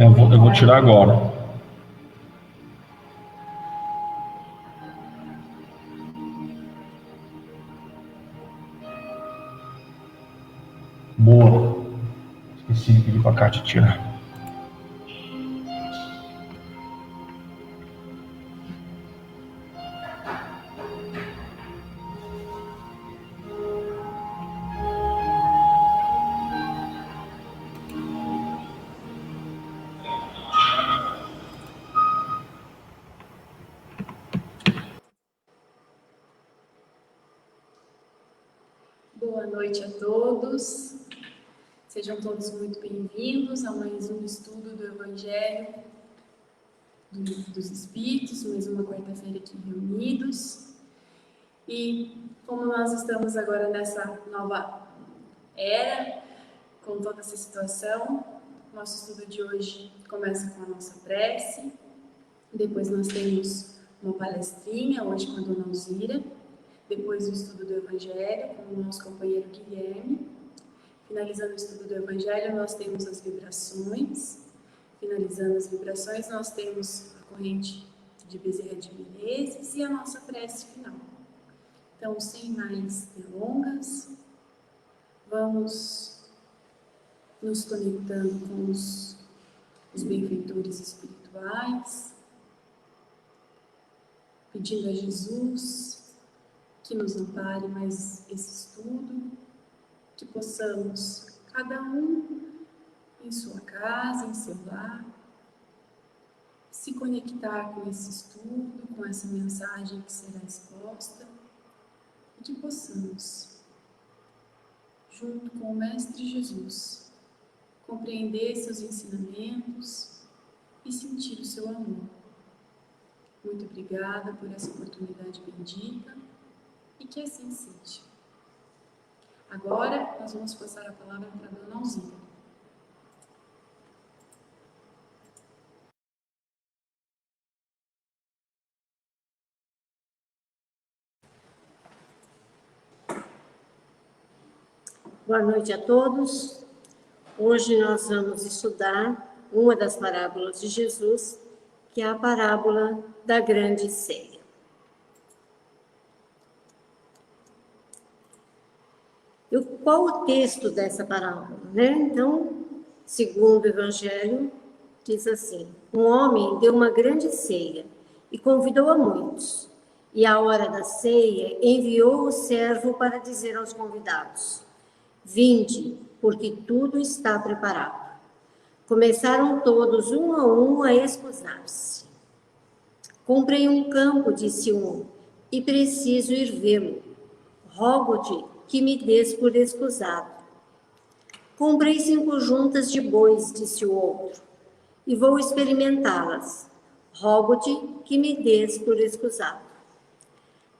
Eu vou tirar agora. Boa. Esqueci de pedir para a Kátia tirar. Boa noite a todos, sejam todos muito bem-vindos a mais um estudo do Evangelho dos Espíritos, mais uma quarta-feira aqui reunidos. E como nós estamos agora nessa nova era, com toda essa situação, nosso estudo de hoje começa com a nossa prece, depois nós temos uma palestrinha, hoje com a Dona Alzira, depois o estudo do Evangelho com o nosso companheiro Guilherme. Finalizando o estudo do Evangelho, nós temos as vibrações. Finalizando as vibrações, nós temos a corrente de Bezerra de Menezes e a nossa prece final. Então, sem mais delongas, vamos nos conectando com os benfeitores espirituais, pedindo a Jesus que nos ampare mais esse estudo, que possamos, cada um em sua casa, em seu lar, se conectar com esse estudo, com essa mensagem que será exposta, e que possamos, junto com o Mestre Jesus, compreender seus ensinamentos e sentir o seu amor. Muito obrigada por essa oportunidade bendita e que assim seja. Agora, nós vamos passar a palavra para a Dona Alzira. Boa noite a todos. Hoje nós vamos estudar uma das parábolas de Jesus, que é a parábola da grande ceia. Qual o texto dessa parábola, né? Então, segundo o Evangelho, diz assim: um homem deu uma grande ceia e convidou a muitos. E à hora da ceia, enviou o servo para dizer aos convidados: vinde, porque tudo está preparado. Começaram todos, um a escusar-se. Comprei um campo, disse um, e preciso ir vê-lo. Rogo-te que me des por escusado. Comprei 5 juntas de bois, disse o outro, e vou experimentá-las. Rogo-te que me des por escusado.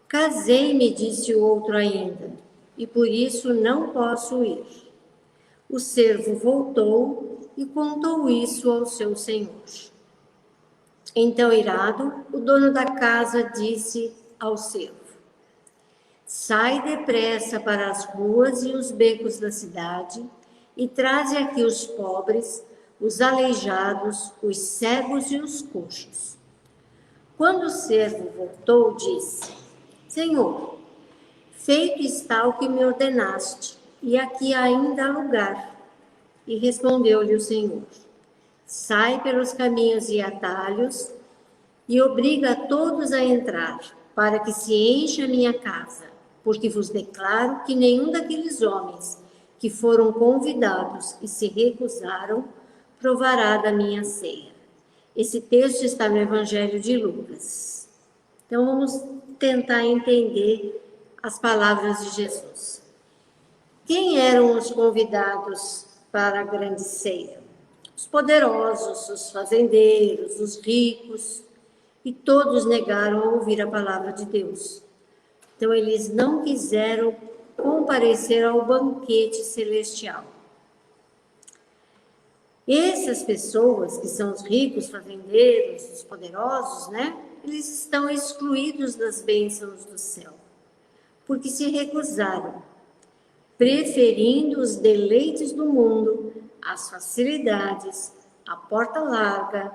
Casei-me, disse o outro ainda, e por isso não posso ir. O servo voltou e contou isso ao seu senhor. Então, irado, o dono da casa disse ao servo: sai depressa para as ruas e os becos da cidade e traze aqui os pobres, os aleijados, os cegos e os coxos. Quando o servo voltou, disse: Senhor, feito está o que me ordenaste, e aqui ainda há lugar. E respondeu-lhe o Senhor: sai pelos caminhos e atalhos e obriga a todos a entrar, para que se encha a minha casa, porque vos declaro que nenhum daqueles homens que foram convidados e se recusaram provará da minha ceia. Esse texto está no Evangelho de Lucas. Então vamos tentar entender as palavras de Jesus. Quem eram os convidados para a grande ceia? Os poderosos, os fazendeiros, os ricos, e todos negaram a ouvir a palavra de Deus. Então eles não quiseram comparecer ao banquete celestial. Essas pessoas, que são os ricos, fazendeiros, os poderosos, né? Eles estão excluídos das bênçãos do céu, porque se recusaram, preferindo os deleites do mundo, as facilidades, a porta larga,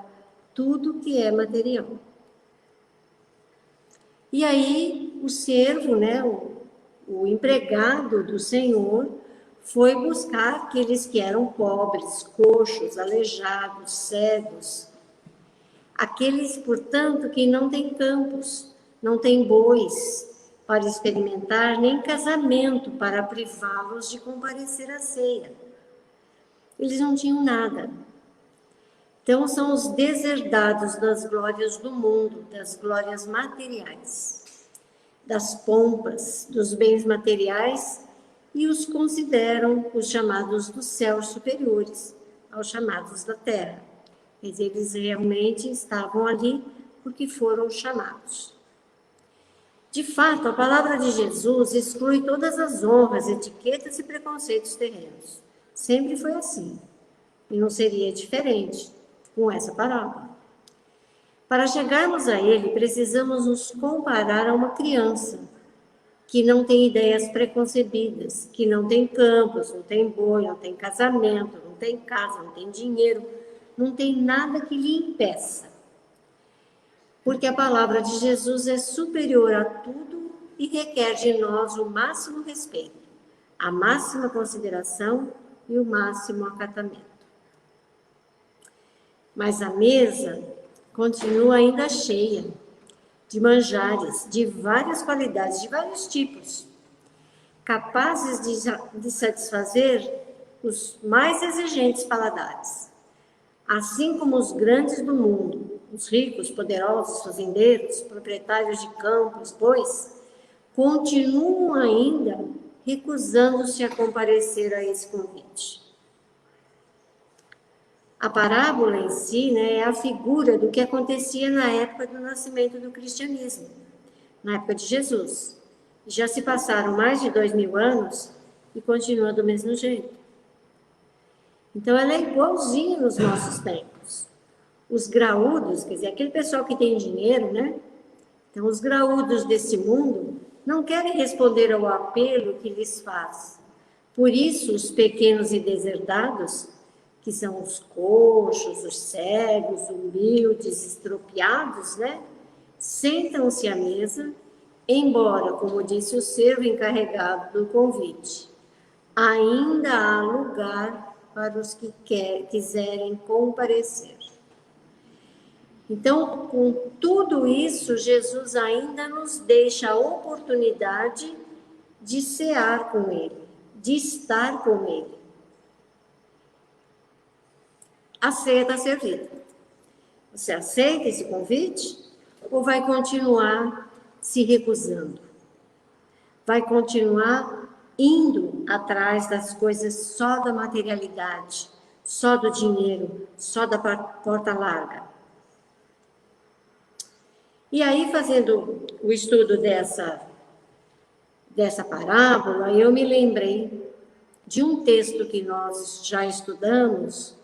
tudo que é material. E aí o servo, né, o empregado do Senhor, foi buscar aqueles que eram pobres, coxos, aleijados, cegos, aqueles, portanto, que não têm campos, não têm bois para experimentar, nem casamento para privá-los de comparecer à ceia. Eles não tinham nada. Então, são os deserdados das glórias do mundo, das glórias materiais, das pompas, dos bens materiais, e os consideram os chamados dos céus superiores, aos chamados da terra. Mas eles realmente estavam ali porque foram chamados. De fato, a palavra de Jesus exclui todas as honras, etiquetas e preconceitos terrenos. Sempre foi assim. E não seria diferente com essa parábola. Para chegarmos a ele, precisamos nos comparar a uma criança que não tem ideias preconcebidas, que não tem campos, não tem boi, não tem casamento, não tem casa, não tem dinheiro, não tem nada que lhe impeça. Porque a palavra de Jesus é superior a tudo e requer de nós o máximo respeito, a máxima consideração e o máximo acatamento. Mas a mesa continua ainda cheia de manjares de várias qualidades, de vários tipos, capazes de satisfazer os mais exigentes paladares. Assim como os grandes do mundo, os ricos, poderosos, fazendeiros, proprietários de campos, bois, continuam ainda recusando-se a comparecer a esse convite. A parábola em si, né, é a figura do que acontecia na época do nascimento do cristianismo, na época de Jesus. Já se passaram mais de 2000 anos e continua do mesmo jeito. Então, ela é igualzinha nos nossos tempos. Os graúdos, quer dizer, aquele pessoal que tem dinheiro, né? Então, os graúdos desse mundo não querem responder ao apelo que lhes faz. Por isso, os pequenos e deserdados, que são os coxos, os cegos, humildes, estropiados, né? Sentam-se à mesa, embora, como disse o servo encarregado do convite, ainda há lugar para os que quiserem comparecer. Então, com tudo isso, Jesus ainda nos deixa a oportunidade de cear com Ele, de estar com Ele. A ceia está servida. Você aceita esse convite ou vai continuar se recusando? Vai continuar indo atrás das coisas só da materialidade, só do dinheiro, só da porta larga? E aí, fazendo o estudo dessa parábola, eu me lembrei de um texto que nós já estudamos,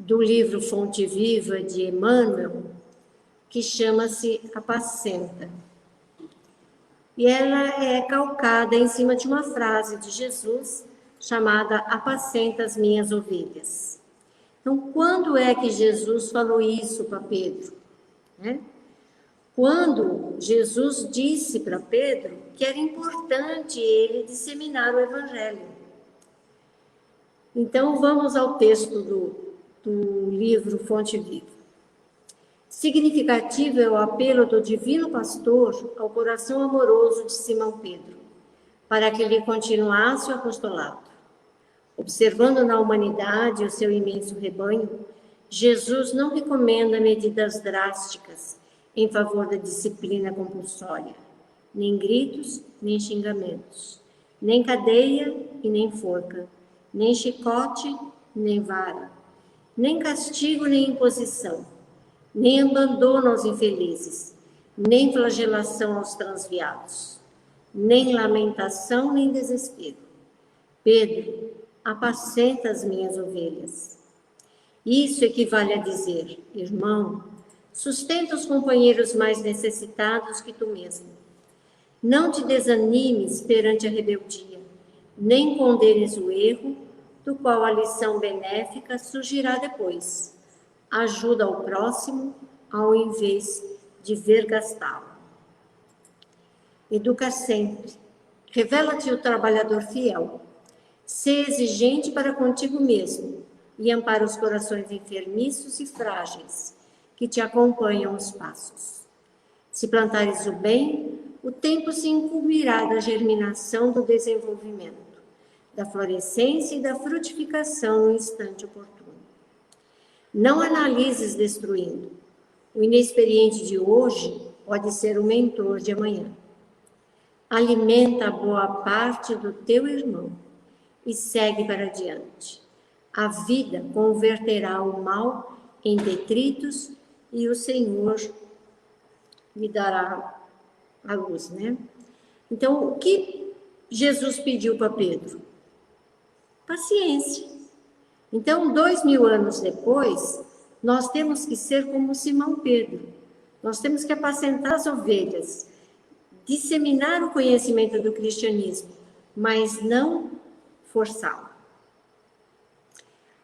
do livro Fonte Viva, de Emmanuel, que chama-se Apacenta. E ela é calcada em cima de uma frase de Jesus, chamada Apacenta as minhas ovelhas. Então, quando é que Jesus falou isso para Pedro? Né? Quando Jesus disse para Pedro que era importante ele disseminar o Evangelho. Então, vamos ao texto do livro Fonte Viva. Significativo é o apelo do Divino Pastor ao coração amoroso de Simão Pedro, para que ele continuasse o apostolado. Observando na humanidade o seu imenso rebanho, Jesus não recomenda medidas drásticas em favor da disciplina compulsória, nem gritos, nem xingamentos, nem cadeia e nem forca, nem chicote, nem vara, nem castigo, nem imposição, nem abandono aos infelizes, nem flagelação aos transviados, nem lamentação, nem desespero. Pedro, apacenta as minhas ovelhas. Isso equivale a dizer: irmão, sustenta os companheiros mais necessitados que tu mesmo. Não te desanimes perante a rebeldia, nem condenes o erro, do qual a lição benéfica surgirá depois. Ajuda ao próximo, ao invés de vergastá-lo. Educa sempre. Revela-te o trabalhador fiel. Sê exigente para contigo mesmo e ampara os corações enfermiços e frágeis que te acompanham os passos. Se plantares o bem, o tempo se incumbirá da germinação do desenvolvimento, da florescência e da frutificação no instante oportuno. Não analises destruindo. O inexperiente de hoje pode ser o mentor de amanhã. Alimenta a boa parte do teu irmão e segue para diante. A vida converterá o mal em detritos e o Senhor lhe dará a luz, né? Então, o que Jesus pediu para Pedro? Paciência. Então, 2000 anos depois, nós temos que ser como Simão Pedro. Nós temos que apacentar as ovelhas, disseminar o conhecimento do cristianismo, mas não forçá-lo.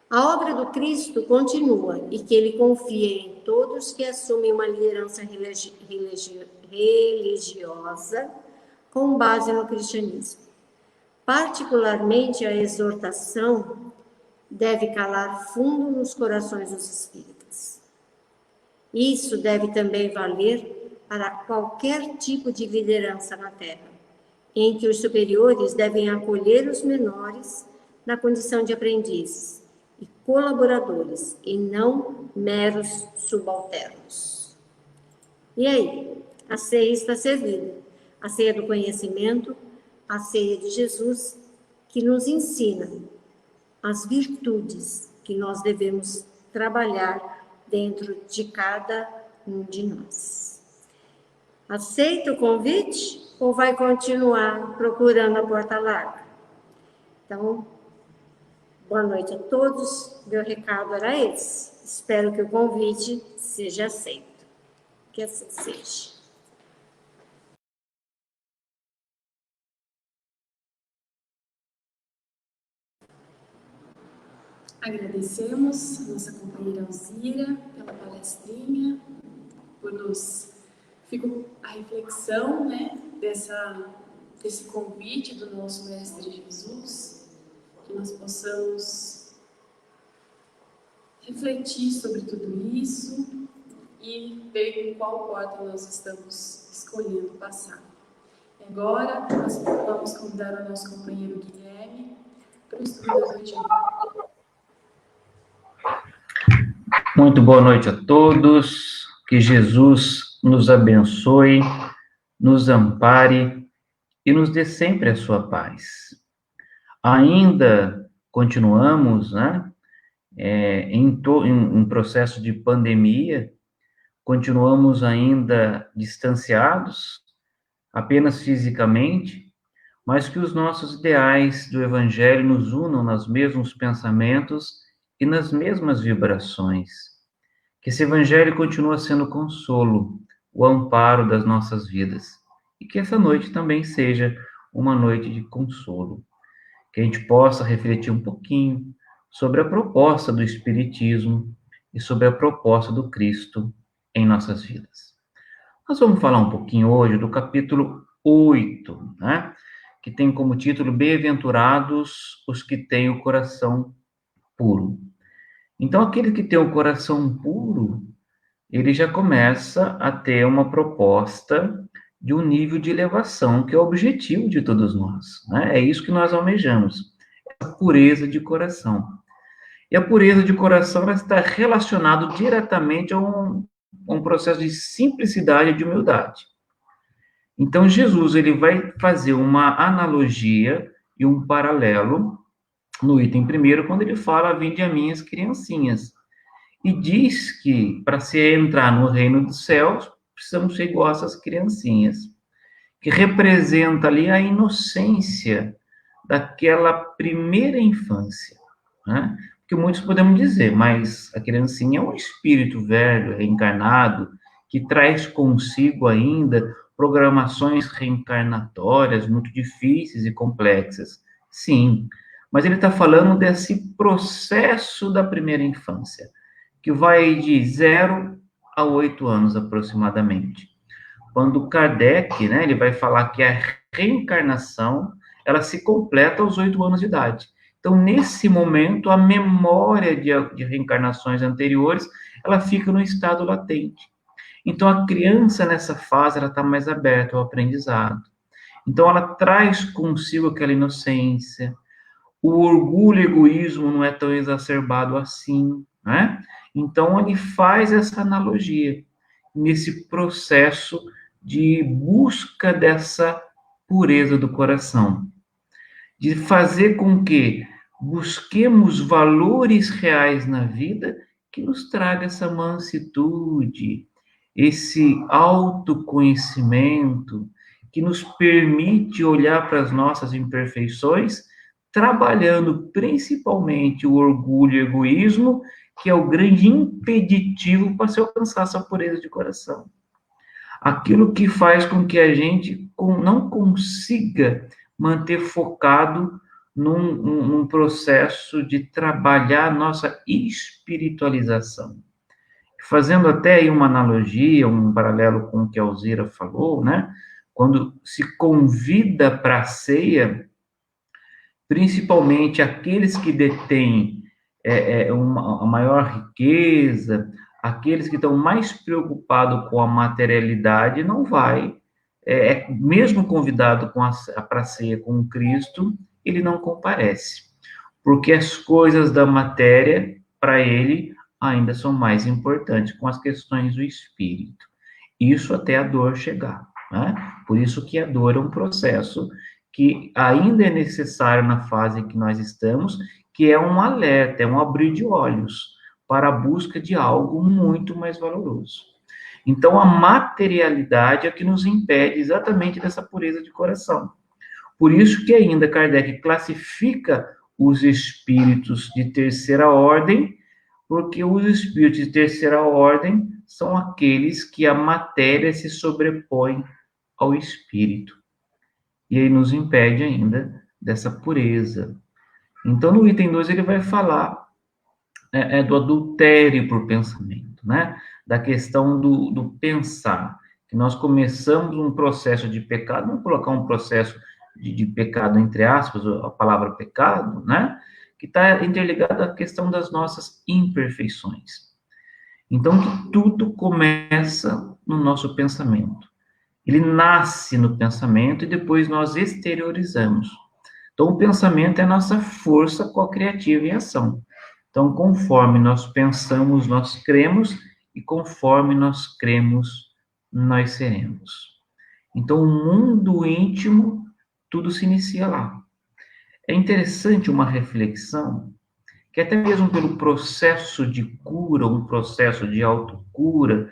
A obra do Cristo continua e que ele confia em todos que assumem uma liderança religiosa com base no cristianismo. Particularmente a exortação deve calar fundo nos corações dos espíritas. Isso deve também valer para qualquer tipo de liderança na Terra, em que os superiores devem acolher os menores na condição de aprendizes e colaboradores, e não meros subalternos. E aí? A ceia está servida. A ceia do conhecimento, a ceia de Jesus, que nos ensina as virtudes que nós devemos trabalhar dentro de cada um de nós. Aceita o convite ou vai continuar procurando a porta larga? Então, boa noite a todos. Meu recado era esse. Espero que o convite seja aceito. Que assim seja. Agradecemos a nossa companheira Alzira pela palestrinha, por nos... Fico a reflexão, né, desse convite do nosso Mestre Jesus, que nós possamos refletir sobre tudo isso e ver em qual porta nós estamos escolhendo passar. Agora, nós vamos convidar o nosso companheiro Guilherme para o estudo do Evangelho. Muito boa noite a todos, que Jesus nos abençoe, nos ampare e nos dê sempre a sua paz. Ainda continuamos, né, em processo de pandemia, continuamos ainda distanciados, apenas fisicamente, mas que os nossos ideais do Evangelho nos unam nos mesmos pensamentos e nas mesmas vibrações. Que esse Evangelho continue sendo consolo, o amparo das nossas vidas. E que essa noite também seja uma noite de consolo. Que a gente possa refletir um pouquinho sobre a proposta do Espiritismo e sobre a proposta do Cristo em nossas vidas. Nós vamos falar um pouquinho hoje do capítulo 8, né? Que tem como título Bem-aventurados os que têm o coração puro. Então, aquele que tem o coração puro, ele já começa a ter uma proposta de um nível de elevação, que é o objetivo de todos nós, né? É isso que nós almejamos, a pureza de coração. E a pureza de coração ela está relacionada diretamente a um processo de simplicidade e de humildade. Então, Jesus ele vai fazer uma analogia e um paralelo no item primeiro, quando ele fala, vinde a mim as criancinhas. E diz que, para se entrar no reino dos céus, precisamos ser igual a essas criancinhas, que representa ali a inocência daquela primeira infância, né? que muitos podemos dizer, mas a criancinha é um espírito velho, reencarnado, que traz consigo ainda programações reencarnatórias muito difíceis e complexas. Sim, mas ele está falando desse processo da primeira infância, que vai de 0 a 8 anos aproximadamente. Quando Kardec, né, ele vai falar que a reencarnação, ela se completa aos 8 anos de idade. Então, nesse momento, a memória de reencarnações anteriores, ela fica no estado latente. Então, a criança, nessa fase, ela está mais aberta ao aprendizado. Então, ela traz consigo aquela inocência, o orgulho e o egoísmo não é tão exacerbado assim, né? Então, ele faz essa analogia nesse processo de busca dessa pureza do coração, de fazer com que busquemos valores reais na vida que nos traga essa mansitude, esse autoconhecimento, que nos permite olhar para as nossas imperfeições, trabalhando principalmente o orgulho e o egoísmo, que é o grande impeditivo para se alcançar essa pureza de coração. Aquilo que faz com que a gente não consiga manter focado num processo de trabalhar nossa espiritualização. Fazendo até aí uma analogia, um paralelo com o que a Alzira falou, né? Quando se convida para a ceia, principalmente aqueles que detêm a maior riqueza, aqueles que estão mais preocupados com a materialidade, não vai, mesmo convidado para a ceia com Cristo, ele não comparece, porque as coisas da matéria, para ele, ainda são mais importantes com as questões do espírito. Isso até a dor chegar, né? Por isso que a dor é um processo que ainda é necessário na fase em que nós estamos, que é um alerta, é um abrir de olhos para a busca de algo muito mais valoroso. Então, a materialidade é que nos impede exatamente dessa pureza de coração. Por isso que ainda Kardec classifica os espíritos de terceira ordem, porque os espíritos de terceira ordem são aqueles que a matéria se sobrepõe ao espírito. E aí nos impede ainda dessa pureza. Então, no item 2, ele vai falar do adultério por pensamento, né? Da questão do pensar, que nós começamos um processo de pecado, vamos colocar um processo de pecado, entre aspas, a palavra pecado, né? Que está interligado à questão das nossas imperfeições. Então, tudo começa no nosso pensamento. Ele nasce no pensamento e depois nós exteriorizamos. Então, o pensamento é a nossa força co-criativa em ação. Então, conforme nós pensamos, nós cremos, e conforme nós cremos, nós seremos. Então, o mundo íntimo, tudo se inicia lá. É interessante uma reflexão, que até mesmo pelo processo de cura, um processo de autocura,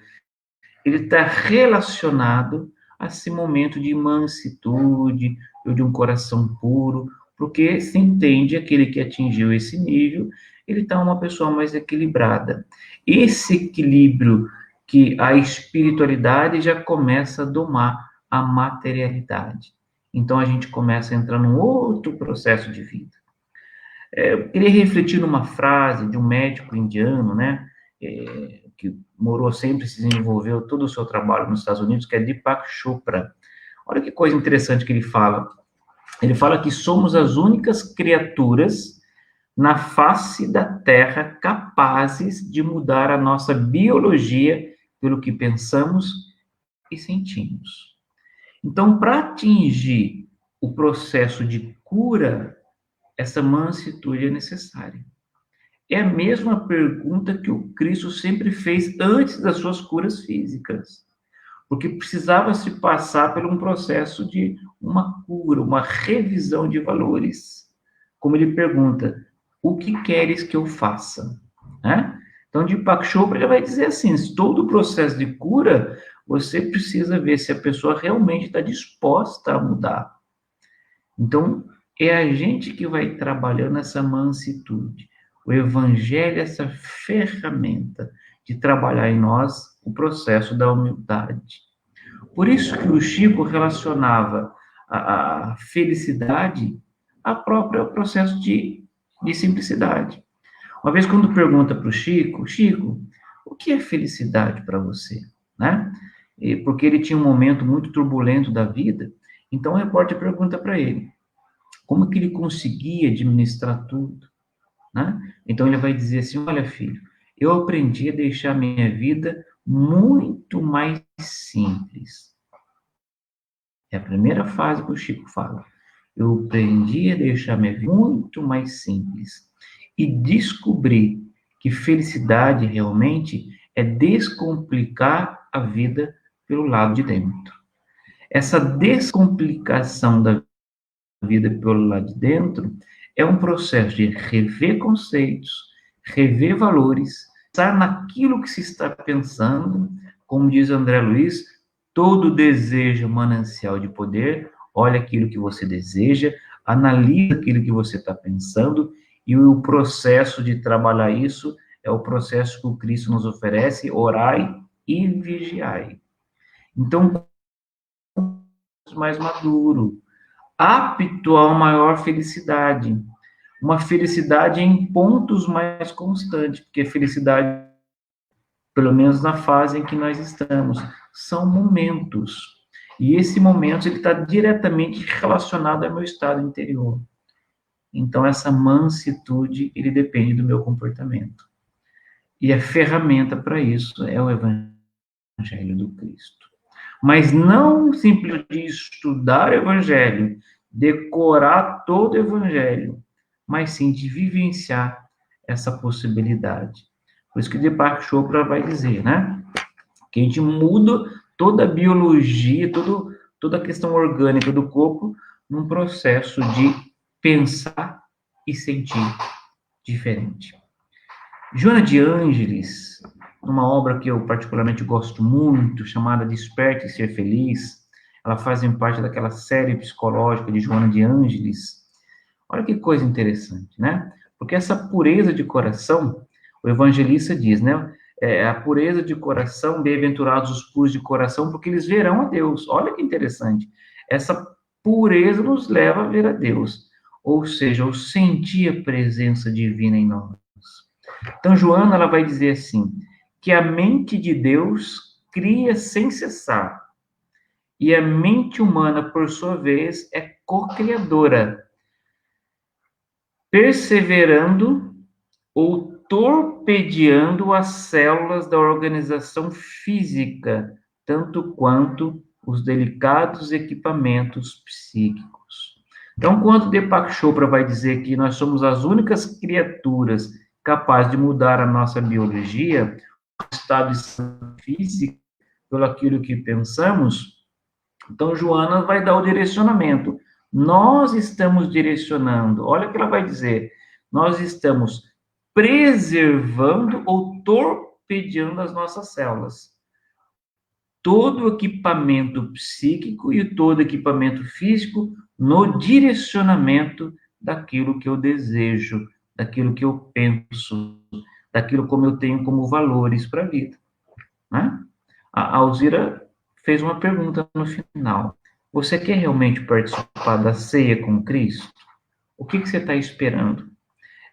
ele está relacionado a esse momento de mansitude, ou de um coração puro, porque se entende aquele que atingiu esse nível, ele está uma pessoa mais equilibrada. Esse equilíbrio que a espiritualidade já começa a domar a materialidade. Então, a gente começa a entrar num outro processo de vida. Eu queria refletir numa frase de um médico indiano, né, que morou sempre, se desenvolveu todo o seu trabalho nos Estados Unidos, que é Deepak Chopra. Olha que coisa interessante que ele fala. Ele fala que somos as únicas criaturas na face da Terra capazes de mudar a nossa biologia pelo que pensamos e sentimos. Então, para atingir o processo de cura, essa mansitude é necessária. É a mesma pergunta que o Cristo sempre fez antes das suas curas físicas, porque precisava se passar por um processo de uma cura, uma revisão de valores. Como ele pergunta, o que queres que eu faça? Né? Então, Deepak Chopra ele vai dizer assim, todo o processo de cura, você precisa ver se a pessoa realmente está disposta a mudar. Então, é a gente que vai trabalhando essa mansitude. O Evangelho é essa ferramenta de trabalhar em nós o processo da humildade. Por isso que o Chico relacionava a felicidade ao próprio processo de simplicidade. Uma vez, quando pergunta para o Chico, Chico, o que é felicidade para você? Né? Porque ele tinha um momento muito turbulento da vida, então o repórter pergunta para ele, como que ele conseguia administrar tudo? Né? Então ele vai dizer assim, olha filho, eu aprendi a deixar minha vida muito mais simples. É a primeira fase que o Chico fala. Eu aprendi a deixar minha vida muito mais simples e descobri que felicidade realmente é descomplicar a vida pelo lado de dentro. Essa descomplicação da vida pelo lado de dentro é um processo de rever conceitos, rever valores, pensar naquilo que se está pensando, como diz André Luiz, todo desejo é manancial de poder, olha aquilo que você deseja, analisa aquilo que você está pensando, e o processo de trabalhar isso é o processo que o Cristo nos oferece, orai e vigiai. Então, mais maduro, apto a uma maior felicidade, uma felicidade em pontos mais constantes, porque felicidade, pelo menos na fase em que nós estamos, são momentos. E esse momento ele está diretamente relacionado ao meu estado interior. Então, essa mansitude, ele depende do meu comportamento. E a ferramenta para isso é o Evangelho do Cristo. Mas não simplesmente estudar o Evangelho, decorar todo o Evangelho, mas sim de vivenciar essa possibilidade. Por isso que Deepak Chopra vai dizer, né? Que a gente muda toda a biologia, toda a questão orgânica do corpo num processo de pensar e sentir diferente. Joana de Ângeles, numa obra que eu particularmente gosto muito, chamada Desperte e Ser Feliz, ela faz parte daquela série psicológica de Joana de Ângeles. Olha que coisa interessante, né? Porque essa pureza de coração, o evangelista diz, né? A pureza de coração, bem-aventurados os puros de coração, porque eles verão a Deus. Olha que interessante. Essa pureza nos leva a ver a Deus. Ou seja, o sentir a presença divina em nós. Então, Joana, ela vai dizer assim, que a mente de Deus cria sem cessar, e a mente humana, por sua vez, é co-criadora, perseverando ou torpedeando as células da organização física, tanto quanto os delicados equipamentos psíquicos. Então, quando Deepak Chopra vai dizer que nós somos as únicas criaturas capazes de mudar a nossa biologia, o estado físico, pelo aquilo que pensamos, então Joana vai dar o direcionamento. Nós estamos direcionando, olha o que ela vai dizer, nós estamos preservando ou torpedeando as nossas células. Todo equipamento psíquico e todo equipamento físico no direcionamento daquilo que eu desejo, daquilo que eu penso, daquilo como eu tenho como valores para a vida. Né? A Alzira fez uma pergunta no final. Você quer realmente participar da ceia com Cristo? O que você está esperando?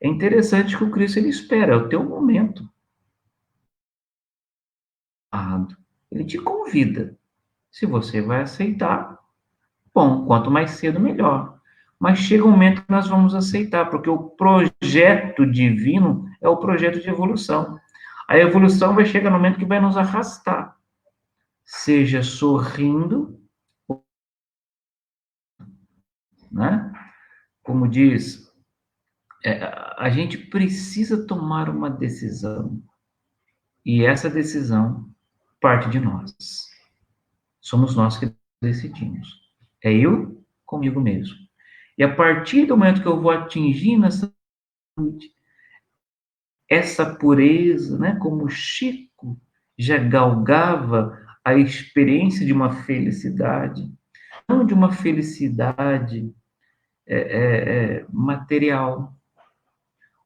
É interessante que o Cristo ele espera, é o teu momento. Ele te convida. Se você vai aceitar, bom, quanto mais cedo, melhor. Mas chega um momento que nós vamos aceitar, porque o projeto divino é o projeto de evolução. A evolução vai chegar no momento que vai nos arrastar. Seja sorrindo, né? Como diz, a gente precisa tomar uma decisão. E essa decisão parte de nós. Somos nós que decidimos. É eu comigo mesmo. E a partir do momento que eu vou atingindo essa pureza, né, como Chico já galgava a experiência de uma felicidade, não de uma felicidade material,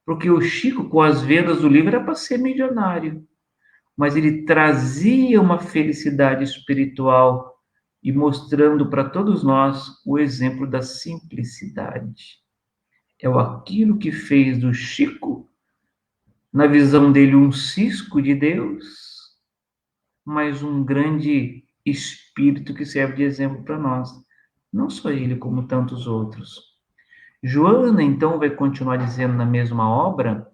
Porque o Chico, com as vendas do livro, era para ser milionário. Mas ele trazia uma felicidade espiritual e mostrando para todos nós o exemplo da simplicidade. É aquilo que fez do Chico, na visão dele, um cisco de Deus, mas um grande espírito que serve de exemplo para nós. Não só ele, como tantos outros. Joana, então, vai continuar dizendo na mesma obra,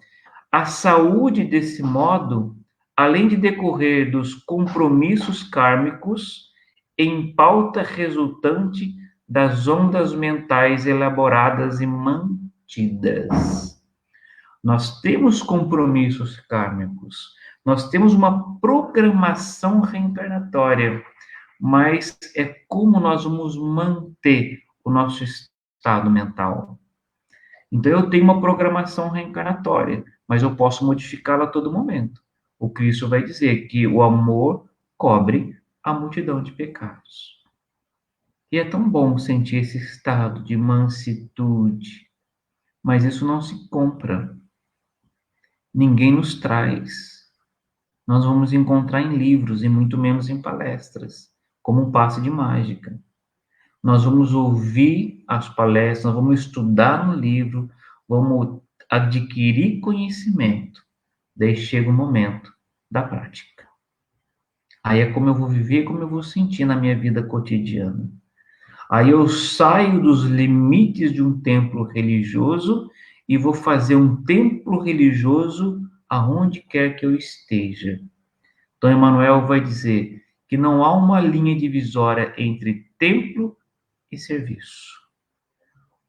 a saúde, desse modo, além de decorrer dos compromissos kármicos, em pauta resultante das ondas mentais elaboradas e mantidas. Nós temos compromissos kármicos, nós temos uma programação reencarnatória, mas é como nós vamos manter o nosso estado mental. Então, eu tenho uma programação reencarnatória, mas eu posso modificá-la a todo momento. O Cristo vai dizer que o amor cobre a multidão de pecados. E é tão bom sentir esse estado de mansitude, mas isso não se compra. Ninguém nos traz. Nós vamos encontrar em livros e muito menos em palestras, como um passe de mágica. Nós vamos ouvir as palestras, nós vamos estudar no livro, vamos adquirir conhecimento. Daí chega o momento da prática. Aí é como eu vou viver, como eu vou sentir na minha vida cotidiana. Aí eu saio dos limites de um templo religioso e vou fazer um templo religioso aonde quer que eu esteja. Então, Emmanuel vai dizer que não há uma linha divisória entre templo e serviço.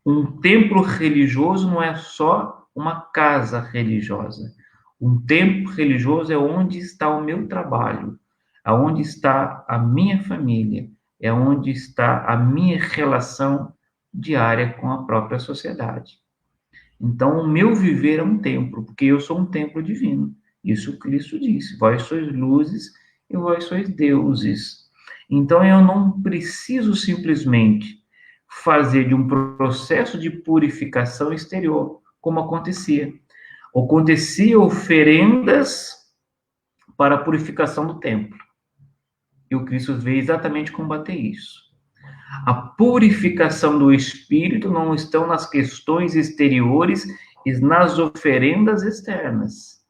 Um templo religioso não é só uma casa religiosa. Um templo religioso é onde está o meu trabalho, aonde está a minha família, é onde está a minha relação diária com a própria sociedade. Então, o meu viver é um templo, porque eu sou um templo divino. Isso Cristo disse: vós sois luzes e vós sois deuses. Então, eu não preciso simplesmente fazer de um processo de purificação exterior, como acontecia. Acontecia oferendas para a purificação do templo. E o Cristo veio exatamente combater isso. A purificação do espírito não está nas questões exteriores e nas oferendas externas,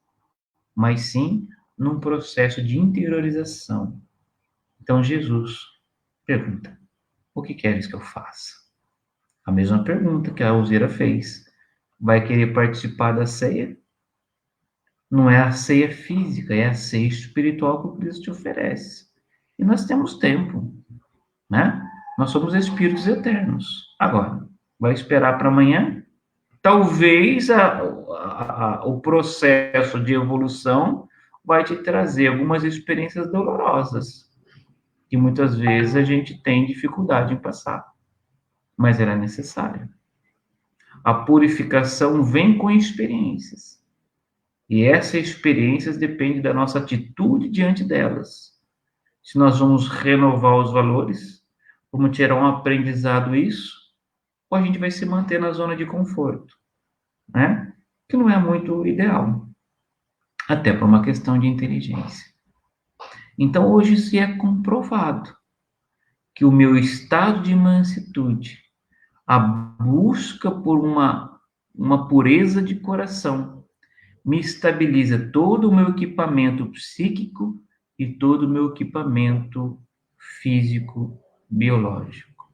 mas sim num processo de interiorização. Então Jesus pergunta: o que queres que eu faça? A mesma pergunta que a Alzira fez. Vai querer participar da ceia? Não é a ceia física, é a ceia espiritual que o Cristo te oferece. E nós temos tempo, né? Nós somos espíritos eternos. Agora, vai esperar para amanhã? Talvez o processo de evolução vai te trazer algumas experiências dolorosas, que muitas vezes a gente tem dificuldade em passar, mas ela é necessária. A purificação vem com experiências, e essas experiências dependem da nossa atitude diante delas. Se nós vamos renovar os valores, vamos tirar um aprendizado isso, ou a gente vai se manter na zona de conforto, né? Que não é muito ideal, até por uma questão de inteligência. Então, hoje se é comprovado que o meu estado de mansitude, a busca por uma pureza de coração, me estabiliza todo o meu equipamento psíquico e todo o meu equipamento físico, biológico.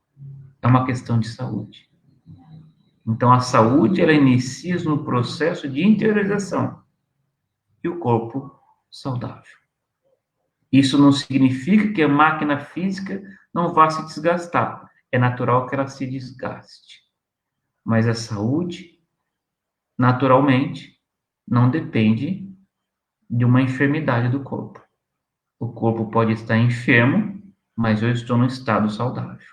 É uma questão de saúde. Então, a saúde, ela inicia no processo de interiorização e o corpo saudável. Isso não significa que a máquina física não vá se desgastar. É natural que ela se desgaste. Mas a saúde, naturalmente, não depende de uma enfermidade do corpo. O corpo pode estar enfermo, mas eu estou num estado saudável.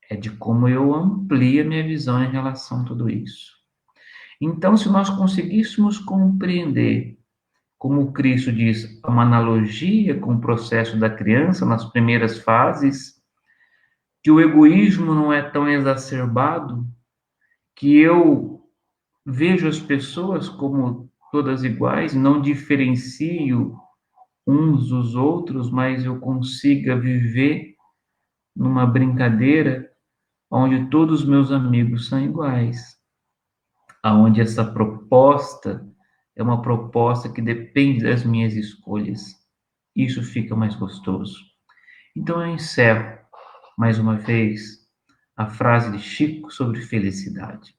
É de como eu amplio a minha visão em relação a tudo isso. Então, se nós conseguíssemos compreender, como o Cristo diz, uma analogia com o processo da criança nas primeiras fases, que o egoísmo não é tão exacerbado, que eu vejo as pessoas como todas iguais, não diferencio uns dos outros, mas eu consiga viver numa brincadeira onde todos os meus amigos são iguais, aonde essa proposta é uma proposta que depende das minhas escolhas. Isso fica mais gostoso. Então eu encerro mais uma vez a frase de Chico sobre felicidade.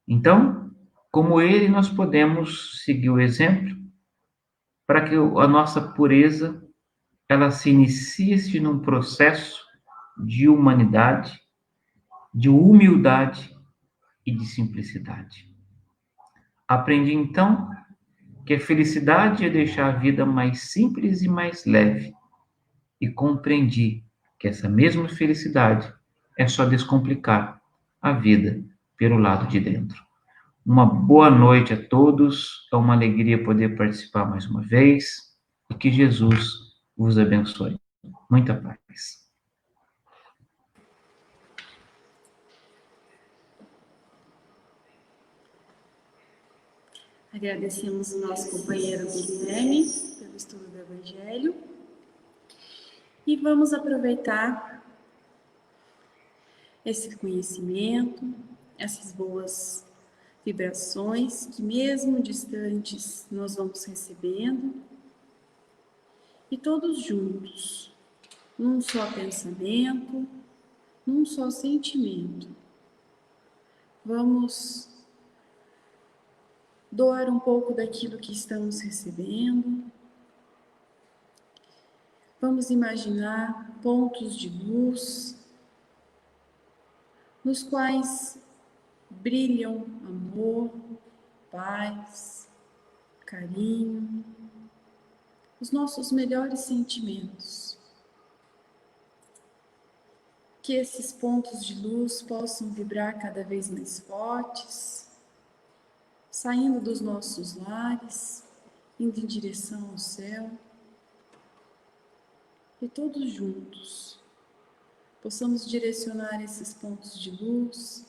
Então, como ele, nós podemos seguir o exemplo para que a nossa pureza ela se inicie num processo de humanidade, de humildade e de simplicidade. Aprendi então que a felicidade é deixar a vida mais simples e mais leve, e compreendi que essa mesma felicidade é só descomplicar a vida pelo lado de dentro. Uma boa noite a todos, é uma alegria poder participar mais uma vez e que Jesus vos abençoe. Muita paz. Agradecemos o nosso companheiro Guilherme pelo estudo do Evangelho e vamos aproveitar esse conhecimento, essas boas vibrações que mesmo distantes nós vamos recebendo e todos juntos, num só pensamento, num só sentimento. Vamos doar um pouco daquilo que estamos recebendo. Vamos imaginar pontos de luz nos quais brilham amor, paz, carinho, os nossos melhores sentimentos. Que esses pontos de luz possam vibrar cada vez mais fortes, saindo dos nossos lares, indo em direção ao céu, e todos juntos possamos direcionar esses pontos de luz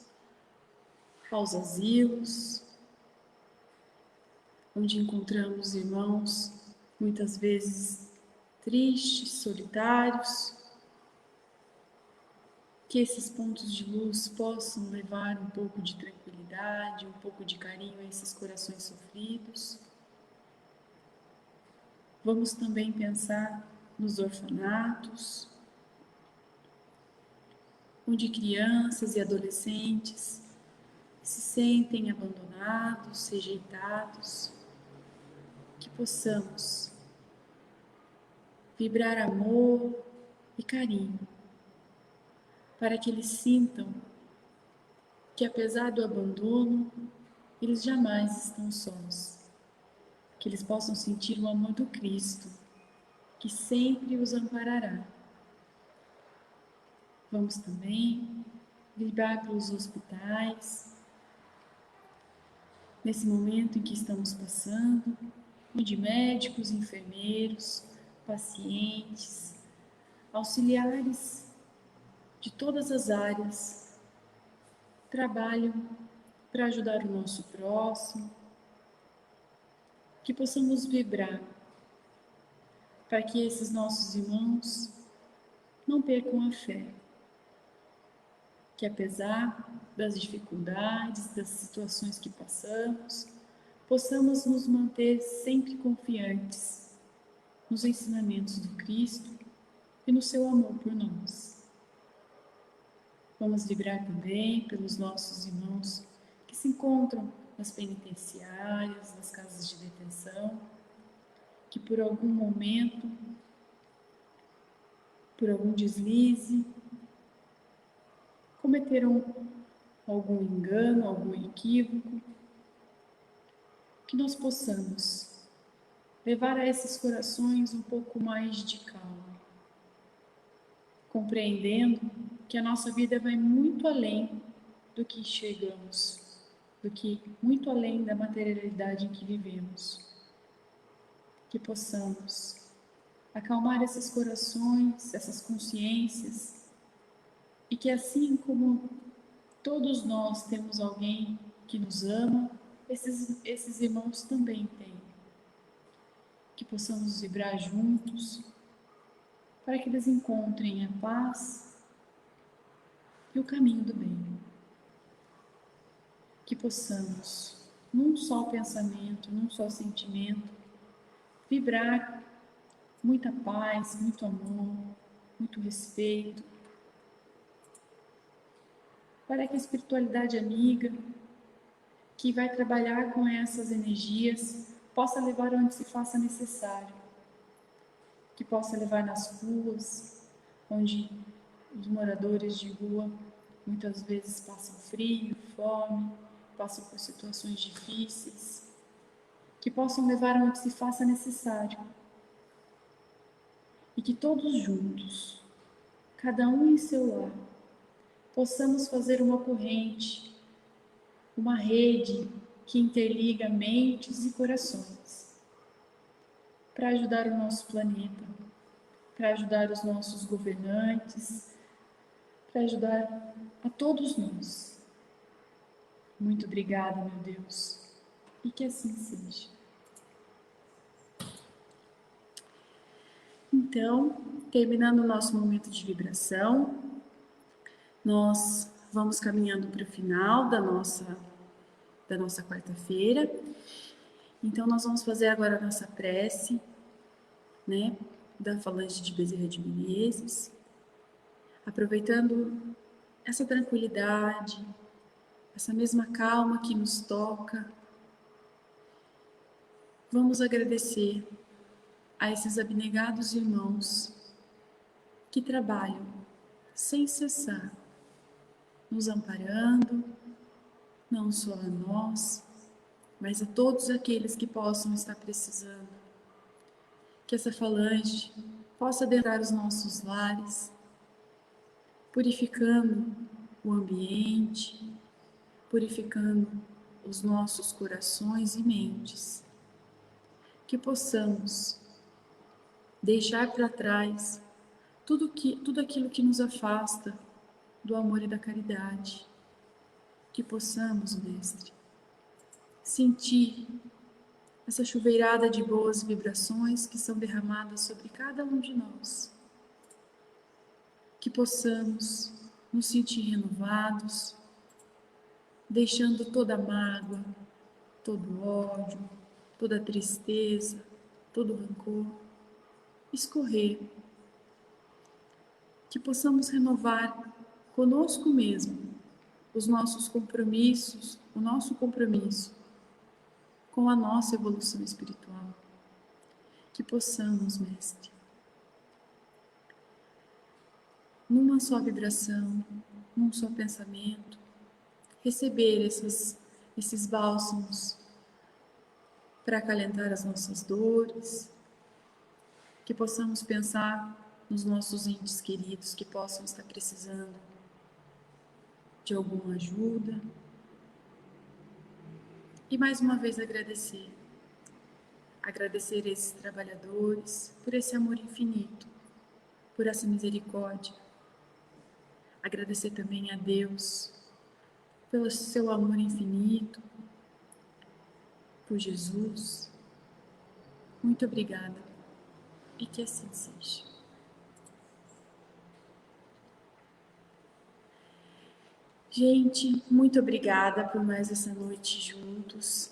aos asilos, onde encontramos irmãos muitas vezes tristes, solitários. Que esses pontos de luz possam levar um pouco de tranquilidade, um pouco de carinho a esses corações sofridos. Vamos também pensar nos orfanatos, onde crianças e adolescentes se sentem abandonados, rejeitados. Que possamos vibrar amor e carinho, para que eles sintam que, apesar do abandono, eles jamais estão sós. Que eles possam sentir o amor do Cristo, que sempre os amparará. Vamos também vibrar pelos hospitais, nesse momento em que estamos passando, onde médicos, enfermeiros, pacientes, auxiliares de todas as áreas trabalham para ajudar o nosso próximo. Que possamos vibrar para que esses nossos irmãos não percam a fé. Que apesar das dificuldades, das situações que passamos, possamos nos manter sempre confiantes nos ensinamentos do Cristo e no seu amor por nós. Vamos vibrar também pelos nossos irmãos que se encontram nas penitenciárias, nas casas de detenção, que por algum momento, por algum deslize, cometeram algum engano, algum equívoco, que nós possamos levar a esses corações um pouco mais de calma, compreendendo que a nossa vida vai muito além do que enxergamos, do que muito além da materialidade em que vivemos. Que possamos acalmar esses corações, essas consciências, e que assim como todos nós temos alguém que nos ama, esses irmãos também têm. Que possamos vibrar juntos, para que eles encontrem a paz e o caminho do bem. Que possamos, num só pensamento, num só sentimento, vibrar muita paz, muito amor, muito respeito, para que a espiritualidade amiga, que vai trabalhar com essas energias, possa levar onde se faça necessário, que possa levar nas ruas, onde os moradores de rua muitas vezes passam frio, fome, passam por situações difíceis, que possam levar onde se faça necessário, e que todos juntos, cada um em seu lar, possamos fazer uma corrente, uma rede que interliga mentes e corações, para ajudar o nosso planeta, para ajudar os nossos governantes, para ajudar a todos nós. Muito obrigada, meu Deus, e que assim seja. Então, terminando o nosso momento de vibração, nós vamos caminhando para o final da nossa quarta-feira. Então, nós vamos fazer agora a nossa prece, né, da falange de Bezerra de Menezes, aproveitando essa tranquilidade, essa mesma calma que nos toca. Vamos agradecer a esses abnegados irmãos que trabalham sem cessar, nos amparando, não só a nós, mas a todos aqueles que possam estar precisando. Que essa falange possa adentrar os nossos lares, purificando o ambiente, purificando os nossos corações e mentes. Que possamos deixar para trás tudo aquilo que nos afasta do amor e da caridade. Que possamos, Mestre, sentir essa chuveirada de boas vibrações que são derramadas sobre cada um de nós. Que possamos nos sentir renovados, deixando toda a mágoa, todo o ódio, toda a tristeza, todo o rancor escorrer. Que possamos renovar conosco mesmo os nossos compromissos, o nosso compromisso com a nossa evolução espiritual. Que possamos, Mestre, numa só vibração, num só pensamento, receber esses bálsamos para acalentar as nossas dores. Que possamos pensar nos nossos entes queridos que possam estar precisando de alguma ajuda. E mais uma vez agradecer esses trabalhadores por esse amor infinito, por essa misericórdia. Agradecer também a Deus pelo seu amor infinito, por Jesus. Muito obrigada e que assim seja. Gente, muito obrigada por mais essa noite juntos.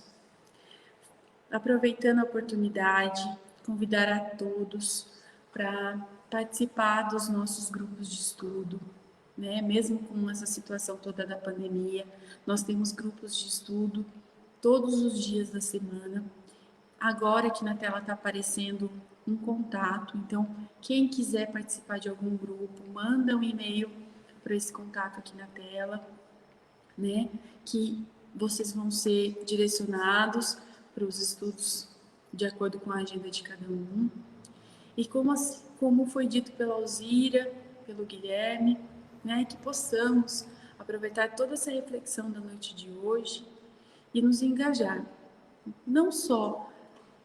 Aproveitando a oportunidade, convidar a todos para participar dos nossos grupos de estudo, né? Mesmo com essa situação toda da pandemia, nós temos grupos de estudo todos os dias da semana. Agora aqui na tela está aparecendo um contato, então quem quiser participar de algum grupo, manda um e-mail para esse contato aqui na tela, né? Que vocês vão ser direcionados para os estudos de acordo com a agenda de cada um. E como foi dito pela Alzira, pelo Guilherme, né? Que possamos aproveitar toda essa reflexão da noite de hoje e nos engajar, não só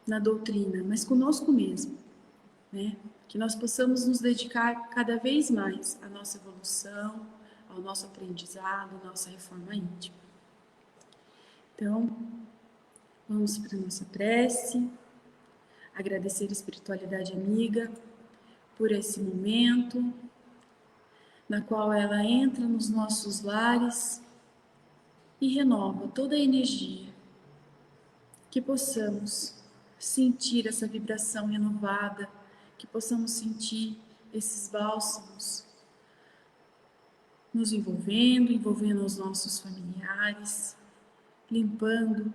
na doutrina, mas conosco mesmo, né? Que nós possamos nos dedicar cada vez mais à nossa evolução, ao nosso aprendizado, à nossa reforma íntima. Então, vamos para a nossa prece, agradecer a espiritualidade amiga por esse momento, na qual ela entra nos nossos lares e renova toda a energia, que possamos sentir essa vibração renovada, que possamos sentir esses bálsamos nos envolvendo os nossos familiares, limpando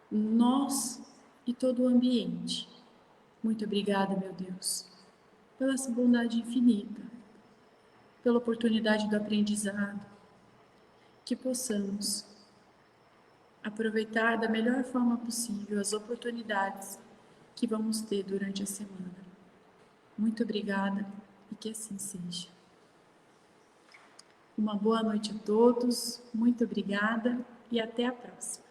nós e todo o ambiente. Muito obrigada, meu Deus, pela essa bondade infinita, pela oportunidade do aprendizado, que possamos aproveitar da melhor forma possível as oportunidades que vamos ter durante a semana. Muito obrigada e que assim seja. Uma boa noite a todos, muito obrigada e até a próxima.